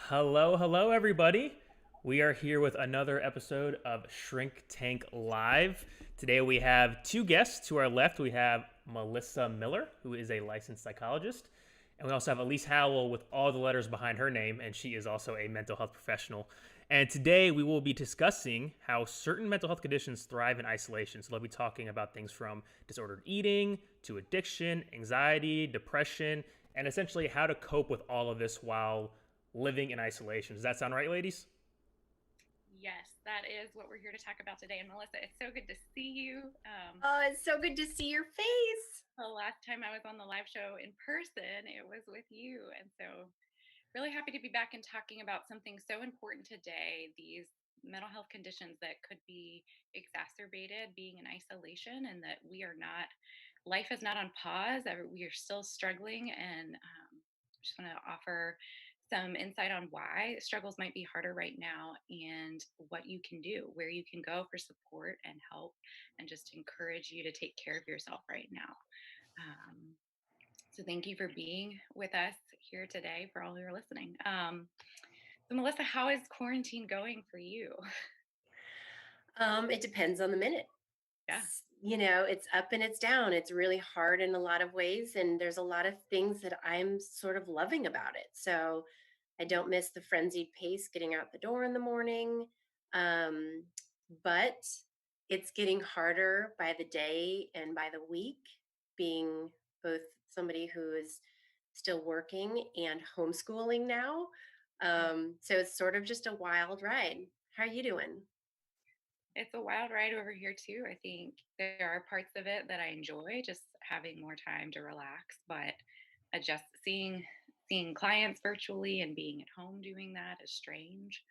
Hello, hello, everybody. We are here with another episode of Shrink Tank Live. Today we have two guests. To our left, we have Melissa Miller, who is a licensed psychologist. And we also have Elise Howell with all the letters behind her name, and she is also a mental health professional. And today we will be discussing how certain mental health conditions thrive in isolation. So they'll be talking about things from disordered eating to addiction, anxiety, depression, and essentially how to cope with all of this while living in isolation. Does that sound right, ladies? Yes, that is what we're here to talk about today. And Melissa, it's so good to see you. Oh, it's so good to see your face. The last time I was on the live show in person, it was with you. And so, really happy to be back and talking about something so important today, these mental health conditions that could be exacerbated being in isolation, and that we are not, life is not on pause. We are still struggling. And just want to offer some insight on why struggles might be harder right now and what you can do, where you can go for support and help, and just encourage you to take care of yourself right now. Um, so, thank you for being with us here today for all who are listening. So, Melissa, how is quarantine going for you? It depends on the minute. Yeah. It's up and it's down. It's really hard in a lot of ways, and there's a lot of things that I'm sort of loving about it. So I don't miss the frenzied pace getting out the door in the morning. Um, but it's getting harder by the day and by the week, being both somebody who is still working and homeschooling now. So it's sort of just a wild ride. How are you doing? It's a wild ride over here too. I think there are parts of it that I enjoy, just having more time to relax, but just seeing clients virtually and being at home doing that is strange.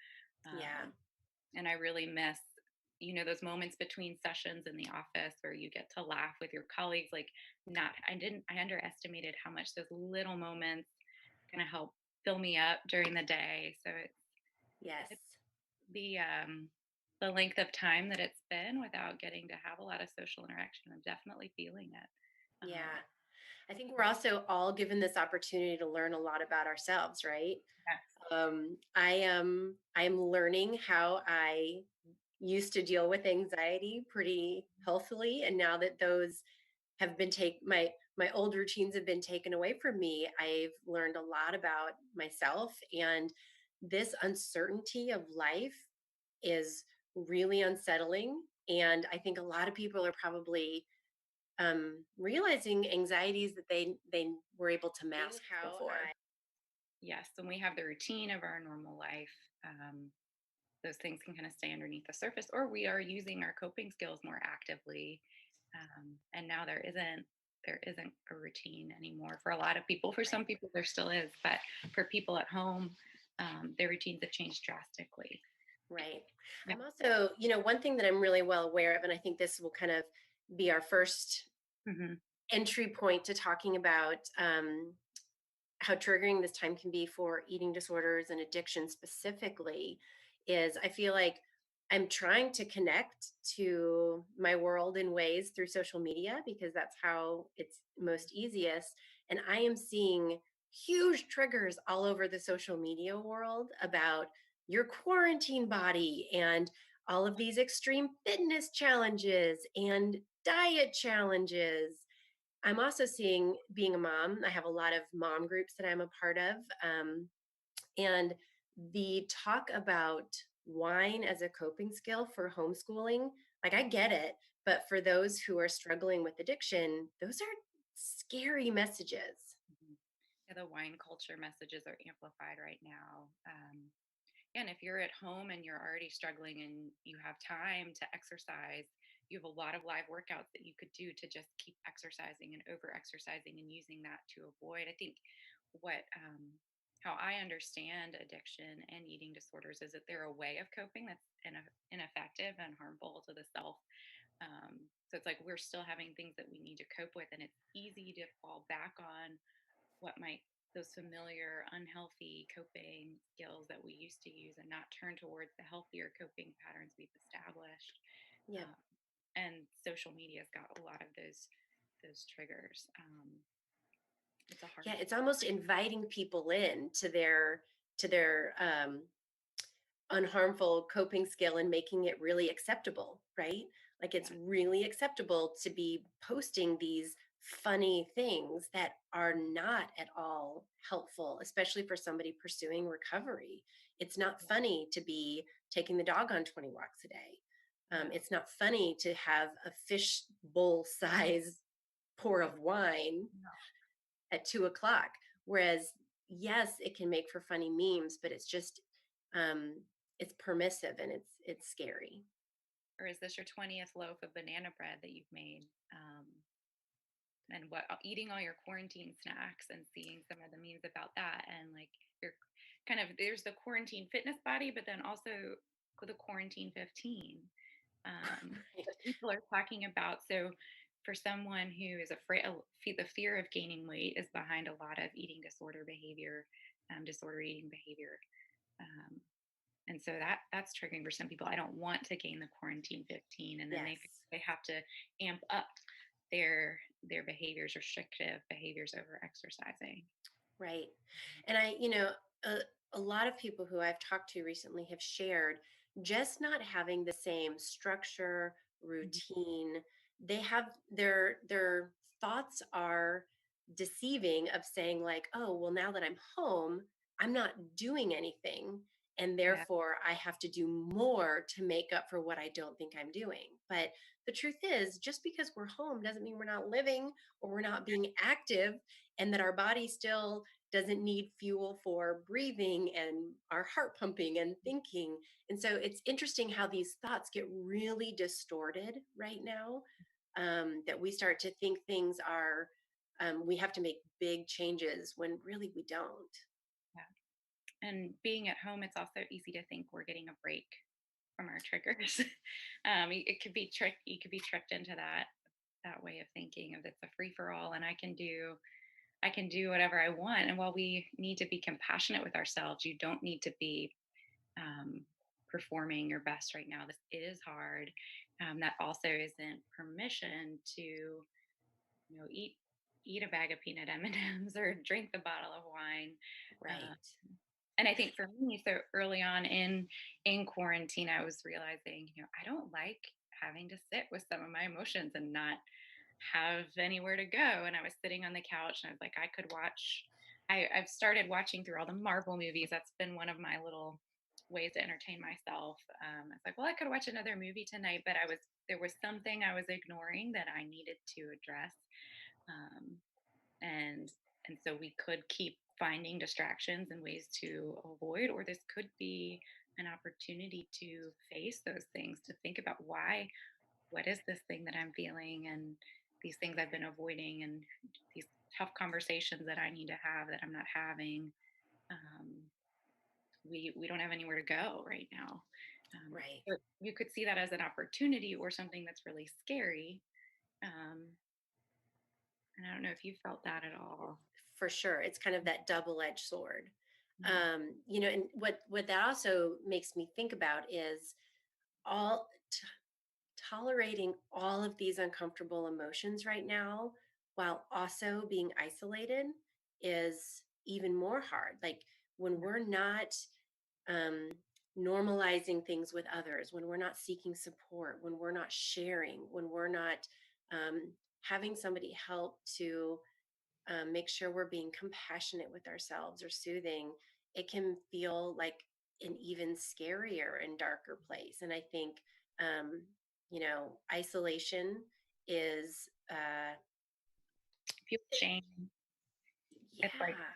Yeah. Um, and I really miss, those moments between sessions in the office where you get to laugh with your colleagues. Like, not, I underestimated how much those little moments kind of help fill me up during the day. So it's Yes. the length of time that it's been without getting to have a lot of social interaction. I'm definitely feeling it. Yeah. I think we're also all given this opportunity to learn a lot about ourselves, right? Yes. I'm learning how I used to deal with anxiety pretty healthily, and now that those have been my old routines have been taken away from me, I've learned a lot about myself, and this uncertainty of life is really unsettling. And I think a lot of people are probably realizing anxieties that they were able to mask How before. I Yes, when we have the routine of our normal life, those things can kind of stay underneath the surface, or we are using our coping skills more actively. And now there isn't a routine anymore for a lot of people. For some Right. people, there still is, but for people at home, their routines have changed drastically. Right. Yeah. I'm also, one thing that I'm really well aware of, and I think this will kind of be our first Hmm. entry point to talking about how triggering this time can be for eating disorders and addiction specifically, is I feel like I'm trying to connect to my world in ways through social media because that's how it's most easiest. And I am seeing huge triggers all over the social media world about your quarantine body and all of these extreme fitness challenges and diet challenges. I'm also seeing, being a mom, I have a lot of mom groups that I'm a part of. And the talk about wine as a coping skill for homeschooling, like, I get it. But for those who are struggling with addiction, those are scary messages. Mhm. Yeah, the wine culture messages are amplified right now. And if you're at home and you're already struggling and you have time to exercise, you have a lot of live workouts that you could do to just keep exercising and over exercising and using that to avoid. I think what how I understand addiction and eating disorders is that they're a way of coping that's ineffective and harmful to the self. So it's like we're still having things that we need to cope with, and it's easy to fall back on what might those familiar unhealthy coping skills that we used to use and not turn towards the healthier coping patterns we've established. Yep. um, and social media's got a lot of those triggers. It's a hard Yeah, one. it's almost inviting people in to their to their unharmful coping skill and making it really acceptable, right? Like it's Yeah. really acceptable to be posting these funny things that are not at all helpful, especially for somebody pursuing recovery. It's not funny to be taking the dog on 20 walks a day. No. It's not funny to have a fish bowl size pour of wine No. at 2 o'clock. Whereas, yes, it can make for funny memes, but it's just it's permissive and it's scary. Or is this your 20th loaf of banana bread that you've made? And what eating all your quarantine snacks and seeing some of the memes about that, and like you're kind of, there's the quarantine fitness body, but then also the quarantine 15 that Right. people are talking about. So for someone who is afraid, the fear of gaining weight is behind a lot of eating disorder behavior, disorder eating behavior. um, and so that's triggering for some people. I don't want to gain the quarantine 15, and then Yes. they have to amp up their behaviors, restrictive behaviors over exercising. Right. And a, a lot of people who I've talked to recently have shared just not having the same structure, Mhm. routine. They have their thoughts are deceiving of saying like, "Oh, well now that I'm home, I'm not doing anything and Yeah, therefore I have to do more to make up for what I don't think I'm doing." But the truth is, just because we're home doesn't mean we're not living or we're not being active, and that our body still doesn't need fuel for breathing and our heart pumping and thinking. And so it's interesting how these thoughts get really distorted right now, that we start to think things are, we have to make big changes when really we don't. yeah. And being at home, it's also easy to think we're getting a break from our triggers. It could be tricked. You could be tricked into that way of thinking of it's a free for all, and I can do whatever I want. And while we need to be compassionate with ourselves, you don't need to be um, performing your best right now. This is hard. That also isn't permission to, eat a bag of peanut M&Ms or drink the bottle of wine. Uh, Right. and I think for me, so early on in quarantine, I was realizing, I don't like having to sit with some of my emotions and not have anywhere to go. And I was sitting on the couch and I was like, I could watch. I've started watching through all the Marvel movies. That's been one of my little ways to entertain myself. I was like, well, I could watch another movie tonight, but there was something I was ignoring that I needed to address. Um, and and so we could keep finding distractions and ways to avoid, or this could be an opportunity to face those things, to think about what is this thing that I'm feeling, and these things I've been avoiding, and these tough conversations that I need to have that I'm not having. um, we don't have anywhere to go right now. Right. But you could see that as an opportunity or something that's really scary. um, and I don't know if you felt that at all. For sure. It's kind of that double-edged sword. Yeah. And what that also makes me think about is all tolerating all of these uncomfortable emotions right now while also being isolated is even more hard. Like when we're not um, normalizing things with others, when we're not seeking support, when we're not sharing, when we're not having somebody help to make sure we're being compassionate with ourselves or soothing, it can feel like an even scarier and darker place. And I think, isolation is, Feel shame. It's like yeah,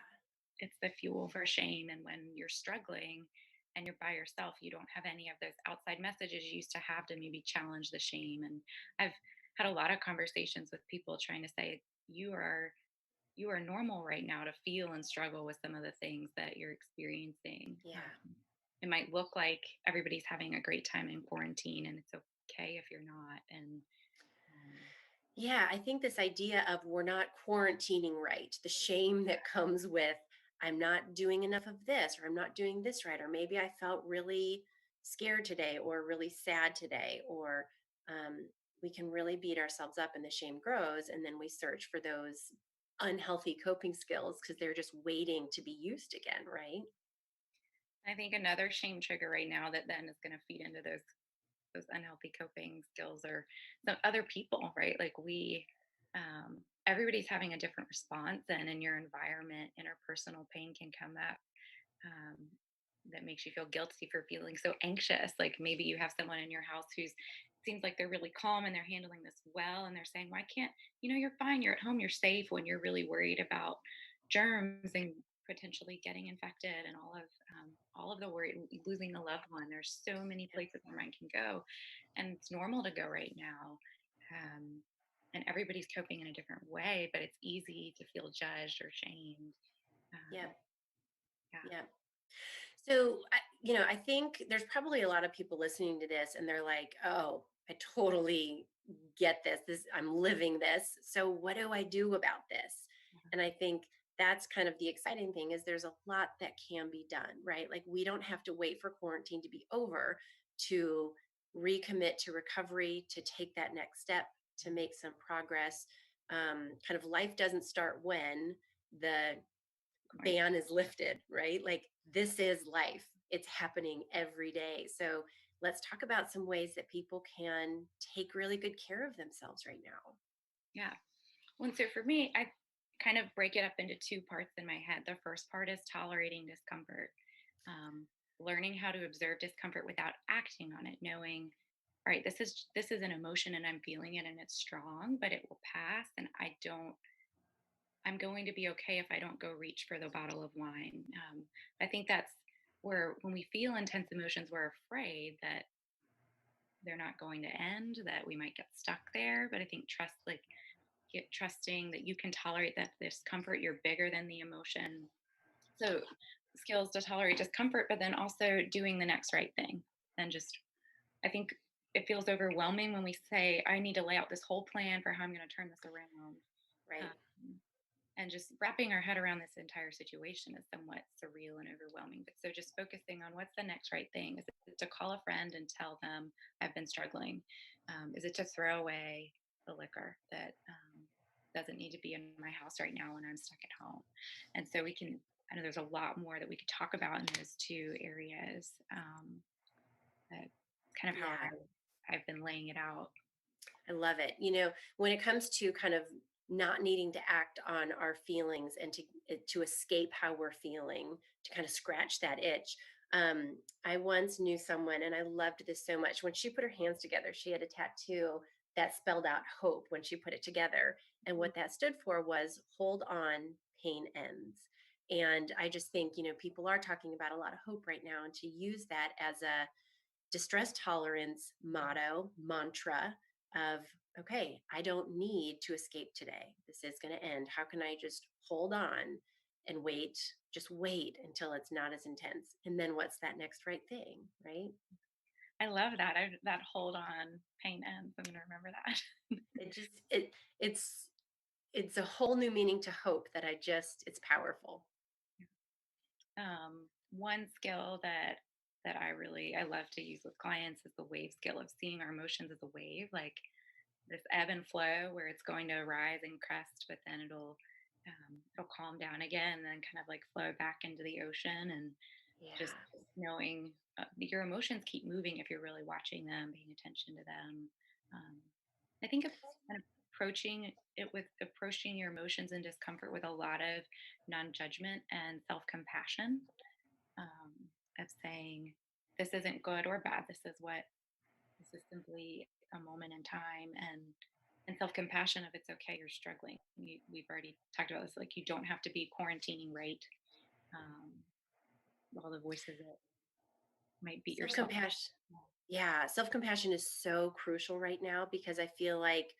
it's the fuel for shame. And when you're struggling and you're by yourself, you don't have any of those outside messages you used to have to maybe challenge the shame. And I've had a lot of conversations with people trying to say, you are normal right now to feel and struggle with some of the things that you're experiencing. yeah. It might look like everybody's having a great time in quarantine, and it's okay if you're not. And um, Yeah, I think this idea of we're not quarantining right, the shame that comes with I'm not doing enough of this, or I'm not doing this right, or maybe I felt really scared today, or really sad today, or we can really beat ourselves up and the shame grows. And then we search for those unhealthy coping skills because they're just waiting to be used again, right? I think another shame trigger right now that then is going to feed into those unhealthy coping skills or some other people, right? Like everybody's having a different response, and in your environment, interpersonal pain can come up um, that makes you feel guilty for feeling so anxious. Like maybe you have someone in your house who's seems like they're really calm and they're handling this well, and they're saying, "Why can't you're fine. You're at home. You're safe." When you're really worried about germs and potentially getting infected, and all of the worry, losing a loved one. There's so many places our mind can go, and it's normal to go right now. Um, and everybody's coping in a different way, but it's easy to feel judged or shamed. Yeah. Um, yeah. Yeah. So, I think there's probably a lot of people listening to this and they're like, oh, I totally get this. I'm living this. So, what do I do about this? And I think that's kind of the exciting thing is there's a lot that can be done, right? Like, we don't have to wait for quarantine to be over to recommit to recovery, to take that next step, to make some progress. Kind of life doesn't start when the Right. ban is lifted, right? Like this is life. It's happening every day. So let's talk about some ways that people can take really good care of themselves right now. Yeah. Well, and so for me, I kind of break it up into two parts in my head. The first part is tolerating discomfort, um, learning how to observe discomfort without acting on it, knowing, all right, this is an emotion and I'm feeling it and it's strong, but it will pass, and I'm going to be okay if I don't go reach for the bottle of wine. I think that's where when we feel intense emotions, we're afraid that they're not going to end, that we might get stuck there. But I think get trusting that you can tolerate that discomfort, you're bigger than the emotion. So skills to tolerate discomfort, but then also doing the next right thing. Then just I think it feels overwhelming when we say, I need to lay out this whole plan for how I'm going to turn this around. Right. Um, and just wrapping our head around this entire situation is somewhat surreal and overwhelming. But so just focusing on what's the next right thing. Is it to call a friend and tell them I've been struggling? Is it to throw away the liquor that doesn't need to be in my house right now when I'm stuck at home? And so I know there's a lot more that we could talk about in those two areas. That's kind of how Yeah. I've been laying it out. I love it. When it comes to kind of not needing to act on our feelings and to escape how we're feeling, to kind of scratch that itch. I once knew someone, and I loved this so much. When she put her hands together, she had a tattoo that spelled out hope when she put it together, and what that stood for was hold on, pain ends. And I just think people are talking about a lot of hope right now, and to use that as a distress tolerance motto, mantra of, okay, I don't need to escape today. This is going to end. How can I just hold on and wait? Just wait until it's not as intense. And then what's that next right thing, right? I love that. That hold on, pain ends. I'm going to remember that. It just it's a whole new meaning to hope that it's powerful. One skill that I love to use with clients is the wave skill of seeing our emotions as a wave, like this ebb and flow where it's going to rise and crest, but then it'll calm down again, and then kind of like flow back into the ocean, and just Yeah. knowing your emotions keep moving if you're really watching them, paying attention to them. Um, I think of kind of approaching your emotions and discomfort with a lot of non-judgment and self-compassion, um, of saying this isn't good or bad. This is simply a moment in time, and self-compassion of it's okay, you're struggling. We've already talked about this. Like you don't have to be quarantining, right? Um, all the voices that might beat yourself. Self-compassion. Yeah, self-compassion is so crucial right now because I feel like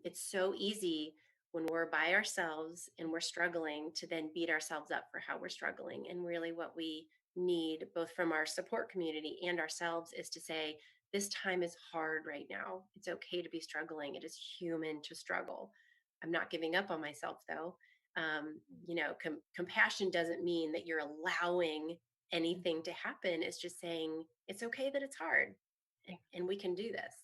it's so easy when we're by ourselves and we're struggling to then beat ourselves up for how we're struggling. And really, what we need, both from our support community and ourselves, is to say, this time is hard right now. It's okay to be struggling. It is human to struggle. I'm not giving up on myself, though. Compassion doesn't mean that you're allowing anything to happen. It's just saying it's okay that it's hard Yeah. and we can do this.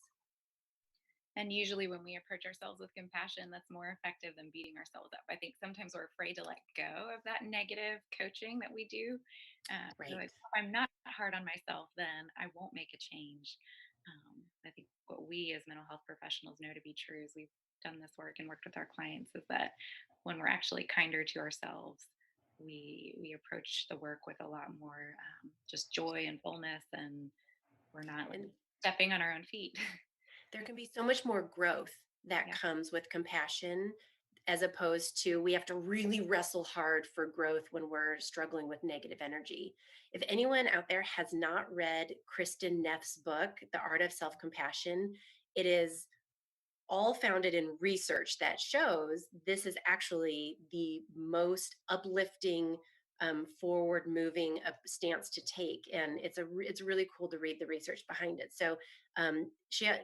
And usually, when we approach ourselves with compassion, that's more effective than beating ourselves up. I think sometimes we're afraid to let go of that negative coaching that we do. So Right. if I'm not hard on myself, then I won't make a change. I think what we as mental health professionals know to be true is we've done this work and worked with our clients is that when we're actually kinder to ourselves, we approach the work with a lot more just joy and fullness, and we're not like And stepping on our own feet. there can be so much more growth that Yeah. comes with compassion as opposed to we have to really wrestle hard for growth when we're struggling with negative energy. If anyone out there has not read Kristen Neff's book, The Art of Self Compassion, it is all founded in research that shows this is actually the most uplifting, forward moving stance to take, and it's really cool to read the research behind it. So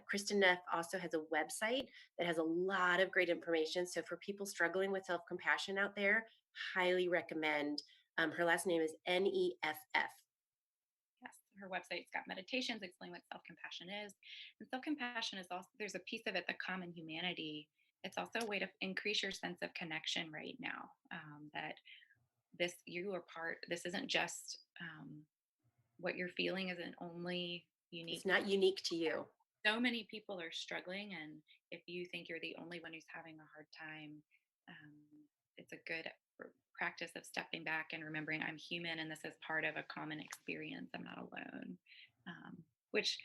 Kristen Neff also has a website that has a lot of great information. So for people struggling with self compassion out there, highly recommend. Her last name is Neff. Yes, her website's got meditations explain what self-compassion is. And self-compassion is also there's a piece of it, the common humanity. It's also a way to increase your sense of connection right now. That this you are part. This isn't just what you're feeling isn't only It's unique. not unique to you. So many people are struggling, and if you think you're the only one who's having a hard time, um, it's a good practice of stepping back and remembering I'm human and this is part of a common experience. I'm not alone. Which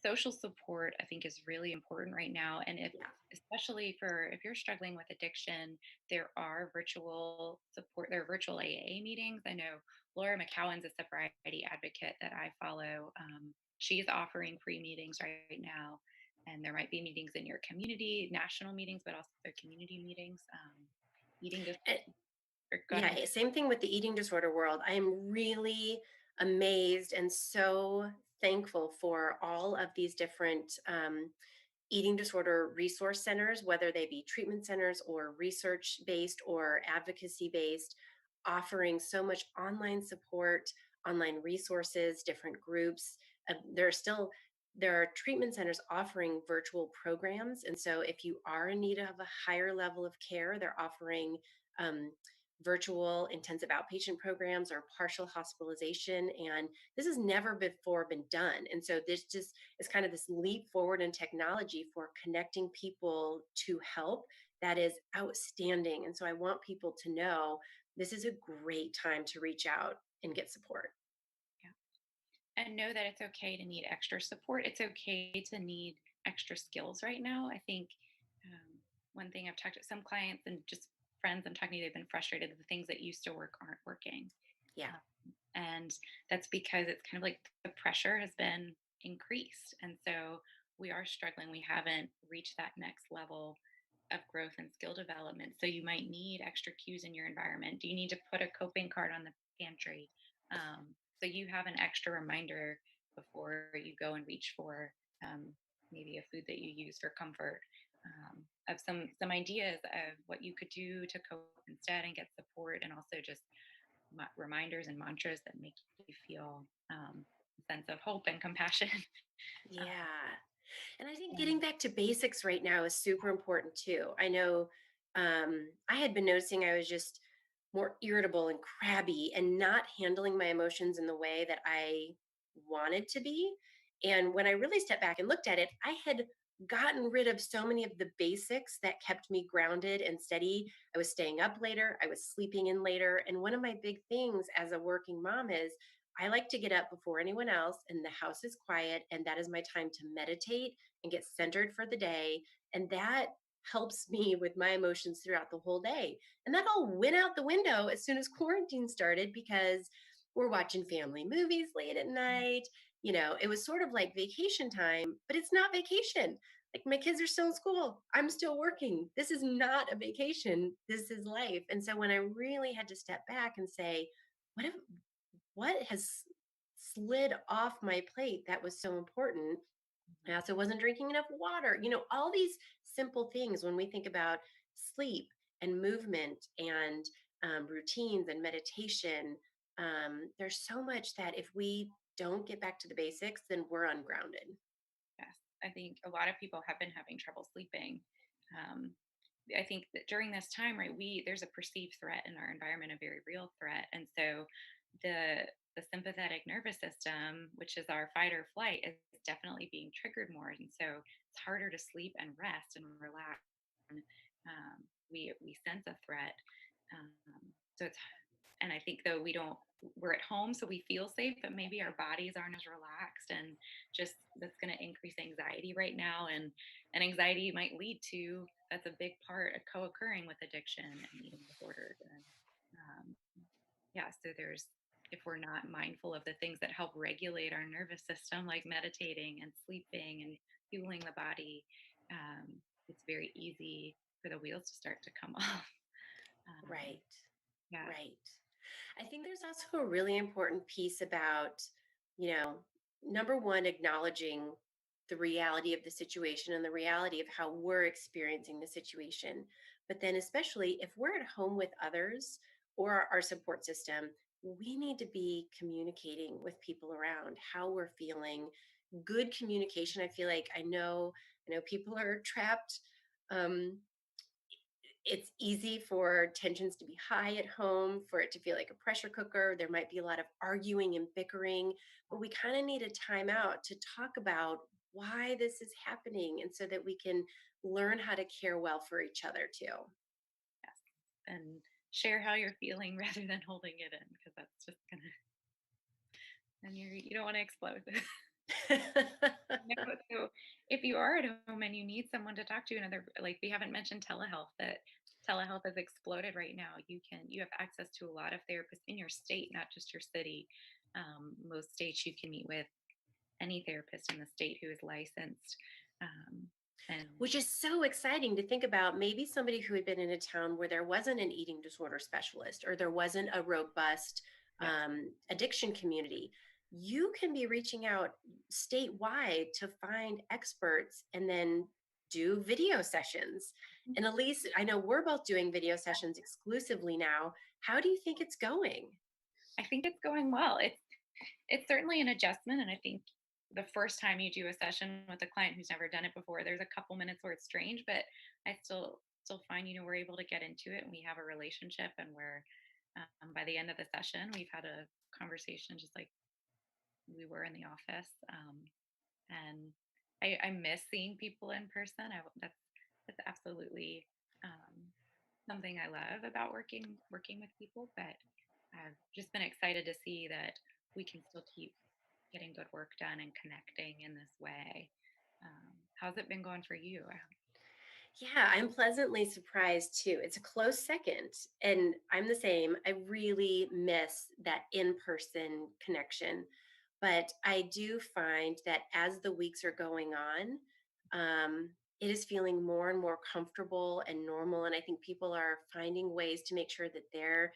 social support I think is really important right now, and if Yeah. especially for if you're struggling with addiction, there are virtual support. There are virtual AA meetings. I know Laura McCowan's a sobriety advocate that I follow. She's offering free meetings right now, and there might be meetings in your community, national meetings, but also community meetings. Eating dis- Go ahead. Yeah, same thing with the eating disorder world. I am really amazed and so thankful for all of these different eating disorder resource centers, whether they be treatment centers or research based or advocacy based, offering so much online support, online resources, different groups. There are treatment centers offering virtual programs, and so if you are in need of a higher level of care, they're offering um, virtual intensive outpatient programs or partial hospitalization, and this has never before been done. And so this just is kind of this leap forward in technology for connecting people to help that is outstanding. And so I want people to know this is a great time to reach out and get support. Yeah. And know that it's okay to need extra support. It's okay to need extra skills right now. I think one thing I've talked to some clients and just friends I'm talking to, they've been frustrated that the things that used to work aren't working. Yeah. And that's because it's kind of like the pressure has been increased. And so we are struggling. We haven't reached that next level of growth and skill development. So you might need extra cues in your environment. Do you need to put a coping card on the pantry? So you have an extra reminder before you go and reach for um, maybe a food that you use for comfort. Of some ideas of what you could do to cope instead and get support, and also just reminders and mantras that make you feel a sense of hope and compassion. uh, Yeah. And I think and getting back to basics right now is super important too. I know I had been noticing I was just more irritable and crabby and not handling my emotions in the way that I wanted to be. And when I really stepped back and looked at it, I had gotten rid of so many of the basics that kept me grounded and steady. I was staying up later, I was sleeping in later. And one of my big things as a working mom is I like to get up before anyone else and the house is quiet. And that is my time to meditate and get centered for the day. And that helps me with my emotions throughout the whole day. And that all went out the window as soon as quarantine started because we're watching family movies late at night. You know, it was sort of like vacation time, but it's not vacation. Like my kids are still in school. I'm still working. This is not a vacation. This is life. And so when I really had to step back and say, what if what has slid off my plate that was so important? I also wasn't drinking enough water. You know, all these simple things when we think about sleep and movement and routines and meditation. There's so much that if we don't get back to the basics, then we're ungrounded. yes, I think a lot of people have been having trouble sleeping. Um, I think that during this time, right, there's a perceived threat in our environment, a very real threat, and so the the sympathetic nervous system, which is our fight or flight, is definitely being triggered more, and so it's harder to sleep and rest and relax. And, we sense a threat, um, so it's and I think though we're at home, so we feel safe, but maybe our bodies aren't as relaxed, and just that's going to increase anxiety right now, and anxiety might lead to that's a big part of co-occurring with addiction and eating disorders, and um, yeah, so there's if we're not mindful of the things that help regulate our nervous system, like meditating and sleeping and fueling the body, it's very easy for the wheels to start to come off. Um, Right. yeah. Right. I think there's also a really important piece about, you know, number one, acknowledging the reality of the situation and the reality of how we're experiencing the situation. But then, especially if we're at home with others or our support system, we need to be communicating with people around how we're feeling. Good communication. I feel like I know people are trapped. Um, it's easy for tensions to be high at home, for it to feel like a pressure cooker. There might be a lot of arguing and bickering, but we kind of need a timeout to talk about why this is happening and so that we can learn how to care well for each other too. Yes, and share how you're feeling rather than holding it in, because that's just gonna and you don't wanna explode. No, so if you are at home and you need someone to talk to, another like, we haven't mentioned telehealth, that telehealth has exploded right now. You have access to a lot of therapists in your state, not just your city. Most states you can meet with any therapist in the state who is licensed, um, and Which is so exciting to think about. Maybe somebody who had been in a town where there wasn't an eating disorder specialist or there wasn't a robust yes. addiction community. You can be reaching out statewide to find experts and then do video sessions. And Elise, I know we're both doing video sessions exclusively now. How do you think it's going? I think it's going well. It's certainly an adjustment, and I think the first time you do a session with a client who's never done it before, there's a couple minutes where it's strange, but I still find we're able to get into it, and we have a relationship, and we're by the end of the session, we've had a conversation just like we were in the office, and I miss seeing people in person. That's absolutely um, something I love about working with people, but I've just been excited to see that we can still keep getting good work done and connecting in this way. How's it been going for you? Yeah, I'm pleasantly surprised too. It's a close second. And I'm the same. I really miss that in person connection. But I do find that as the weeks are going on, it is feeling more and more comfortable and normal. And I think people are finding ways to make sure that they're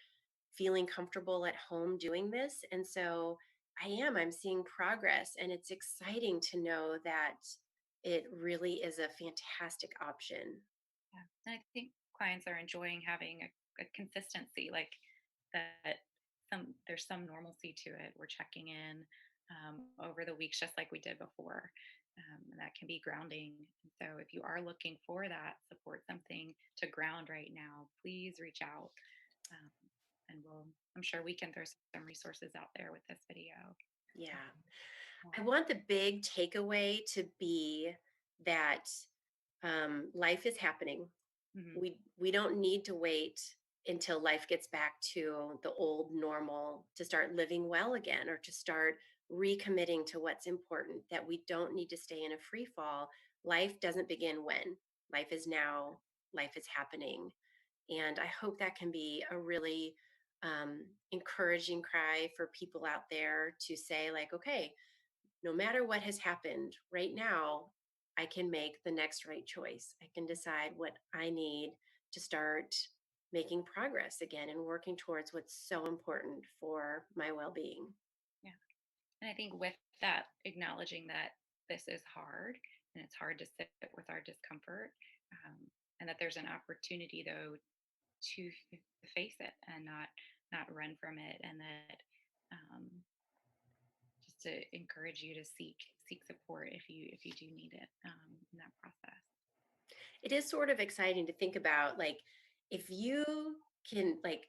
feeling comfortable at home doing this. And so I'm seeing progress. And it's exciting to know that it really is a fantastic option. Yeah. And I think clients are enjoying having a consistency, like that there's some normalcy to it. We're checking in over the weeks just like we did before. And that can be grounding. And so if you are looking for that support, something to ground right now, please reach out. Um, and I'm sure we can throw some resources out there with this video. Yeah. Yeah. I want the big takeaway to be that life is happening. Mhm. We don't need to wait until life gets back to the old normal to start living well again or to start recommitting to what's important. That we don't need to stay in a free fall. Life doesn't begin when life is now. Life is happening, and I hope that can be a really encouraging cry for people out there to say, like, okay, no matter what has happened right now, I can make the next right choice. I can decide what I need to start making progress again and working towards what's so important for my well being. Yeah. And I think with that, acknowledging that this is hard and it's hard to sit with our discomfort, um, and that there's an opportunity though to face it and not run from it, and that um, just to encourage you to seek support if you do need it in that process. It is sort of exciting to think about, like, if you can, like,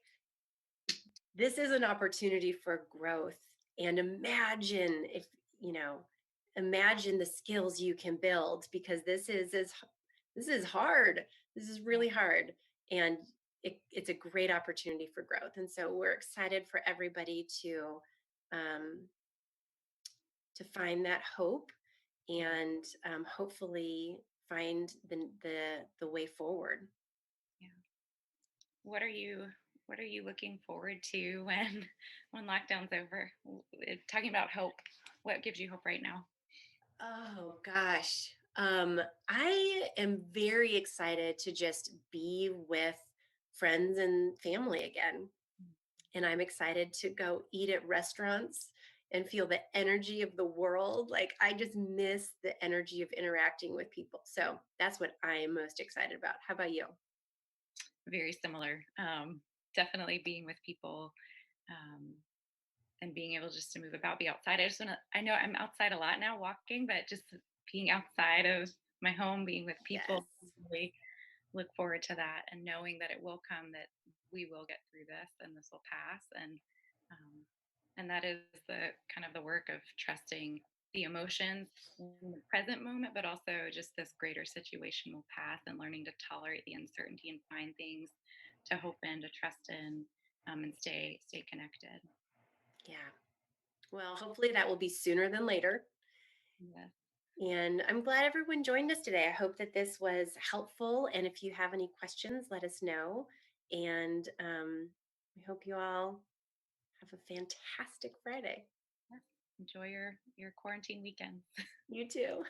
this is an opportunity for growth. And imagine if, you know, imagine the skills you can build, because this is hard. This is Yeah. really hard. And it's a great opportunity for growth. And so we're excited for everybody um, to find that hope, Yeah. and hopefully find the way forward. Yeah. What are you what are you looking forward to when when lockdown's over? Talking about hope. What gives you hope right now? Oh gosh. I am very excited to just be with friends and family again. And I'm excited to go eat at restaurants and feel the energy of the world. Like, I just miss the energy of interacting with people. So that's what I am most excited about. How about you? Very similar. Definitely being with people, um, and being able just to move about, be outside. I know I'm outside a lot now walking, but just being outside of my home, being with Yes. people, really look forward to that and knowing that it will come, that we will get through this and this will pass. Um, and that is the kind of the work of trusting the emotions in the present moment, but also just this greater situation will pass, and learning to tolerate the uncertainty and find things to hope in, to trust in, and stay connected. Yeah. Well, hopefully that will be sooner than later. Yes. And I'm glad everyone joined us today. I hope that this was helpful. And if you have any questions, let us know. And we hope you all have a fantastic Friday. Yes. Enjoy your quarantine weekend. You too.